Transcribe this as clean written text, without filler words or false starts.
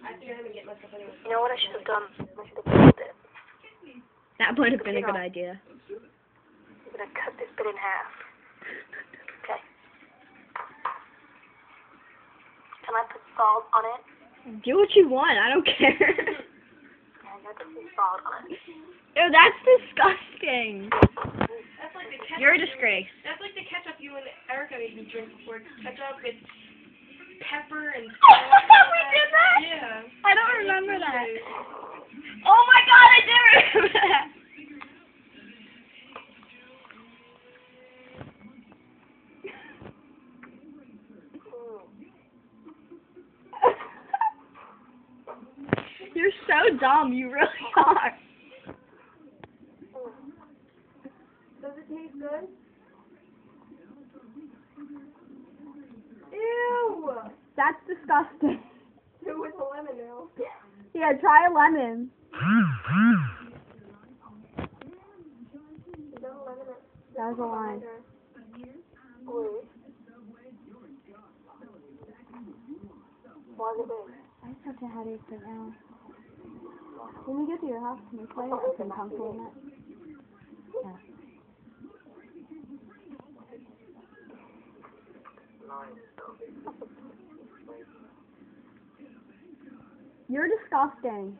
I think I'm gonna get myself anyway. You know what I should have done? I should have pulled it. That might have been a good idea. I'm gonna cut this bit in half. Okay. Can I put salt on it? Do what you want. I don't care. Yeah, I'm gonna put some salt on it. Ew, that's disgusting. That's like the ketchup. You're a disgrace. That's like the ketchup you and Erica made me drink before. Ketchup with pepper and. We did that? Yeah. I don't remember that. Oh my god, I did remember that. You're so dumb, you really are. Does it taste good? Ew. That's disgusting. Do with a lemon now. Yeah, try a lemon. Is that a lemon? That was a line. Blue. Why is it big? I have such a headache right now. When we get to your house, can we play some console in it? Yeah. You're disgusting.